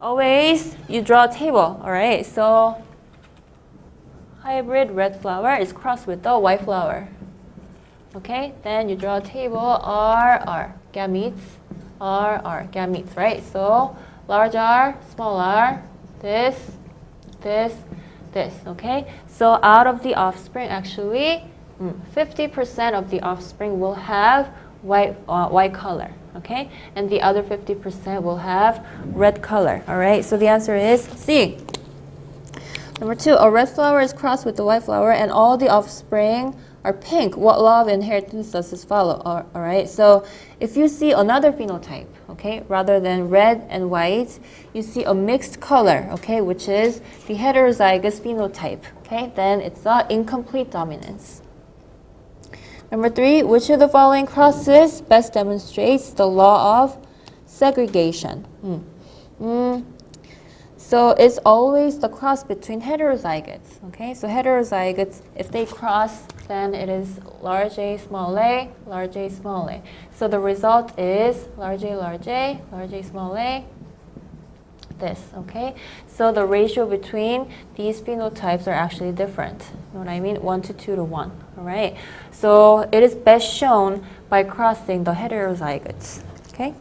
always you draw a table, all right? So hybrid red flower is crossed with the white flower. Okay, then you draw a table, R, gametes, R, gametes, right? So large R, small r, this, okay? So out of the offspring, actually, 50% of the offspring will have white color, okay? And the other 50% will have red color, all right? So the answer is C. Number 2, a red flower is crossed with the white flower and all the offspring are pink. What law of inheritance does this follow? All right, so if you see another phenotype, okay, rather than red and white, you see a mixed color, okay, which is the heterozygous phenotype, okay, then it's an incomplete dominance. Number 3, which of the following crosses best demonstrates the law of segregation? So it's always the cross between heterozygotes, okay? So heterozygotes, if they cross, then it is large A, small a, large A, small a. So the result is large A, small a, this, okay? So the ratio between these phenotypes are actually different. You know what I mean? 1 to 2 to 1, all right? So it is best shown by crossing the heterozygotes, okay?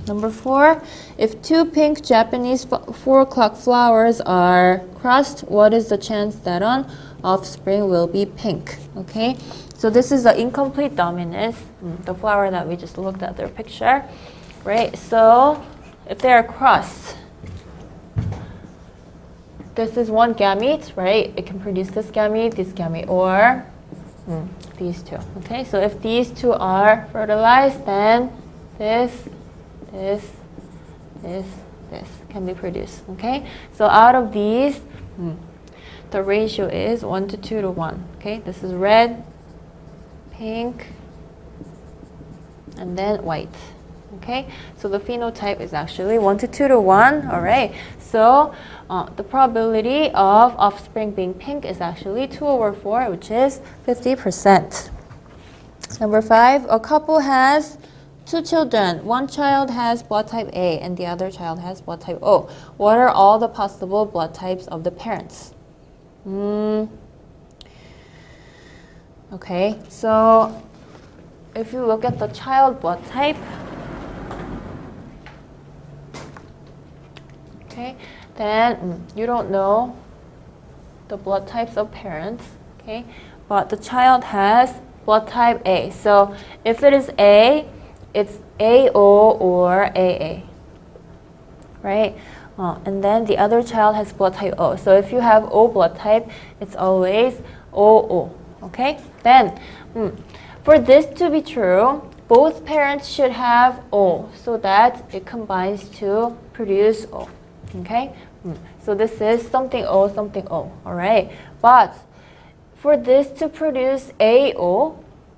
Number 4, if 2 pink Japanese 4 o'clock flowers are crossed, what is the chance that an offspring will be pink? Okay, so this is the incomplete dominance, the flower that we just looked at their picture, right? So if they are crossed, this is one gamete, right? It can produce this gamete, or these two. Okay, so if these two are fertilized, then this can be produced. Okay, so out of these, the ratio is 1 to 2 to 1. Okay, this is red, pink, and then white. Okay, so the phenotype is actually 1 to 2 to 1. All right, so the probability of offspring being pink is actually 2 over 4, which is 50%. Number 5, a couple has 2 children. One child has blood type A and the other child has blood type O. What are all the possible blood types of the parents? Okay, so if you look at the child blood type, okay, then you don't know the blood types of parents, okay, but the child has blood type A. So if it is A, it's AO or AA, right? And then the other child has blood type O. So if you have O blood type, it's always OO, okay? Then, for this to be true, both parents should have O so that it combines to produce O, okay? So this is something O, all right? But for this to produce AO,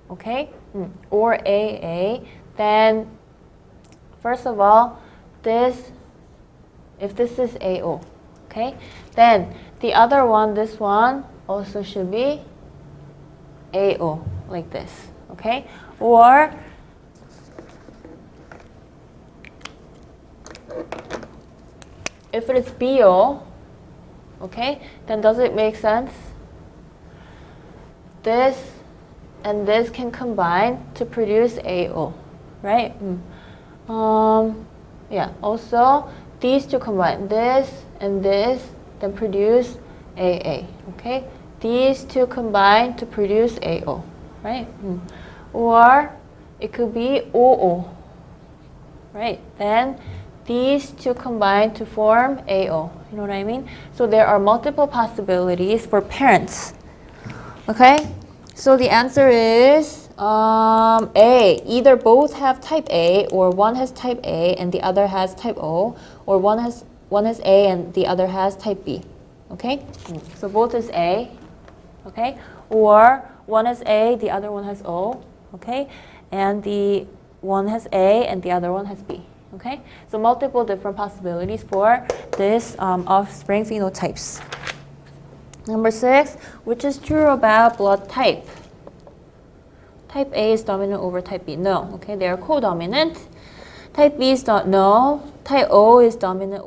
okay, or AA, then first of all, if this is AO, okay, then the other one, this one, also should be AO, like this, okay? Or if it is BO, okay, then does it make sense? This and this can combine to produce AO, right? Yeah, also these two combine, this and this, then produce AA, okay? These two combine to produce AO, right? Or it could be OO, right? Then these two combine to form AO, you know what I mean? So there are multiple possibilities for parents, okay? So the answer is A. Either both have type A, or one has type A and the other has type O, or one has A and the other has type B. Okay? So both is A. Okay? Or one has A, the other one has O. Okay? And the one has A and the other one has B. Okay? So multiple different possibilities for this offspring phenotypes. Number 6, which is true about blood type? Type A is dominant over type B. No. Okay, they are co-dominant. Type B is not no. type O is dominant.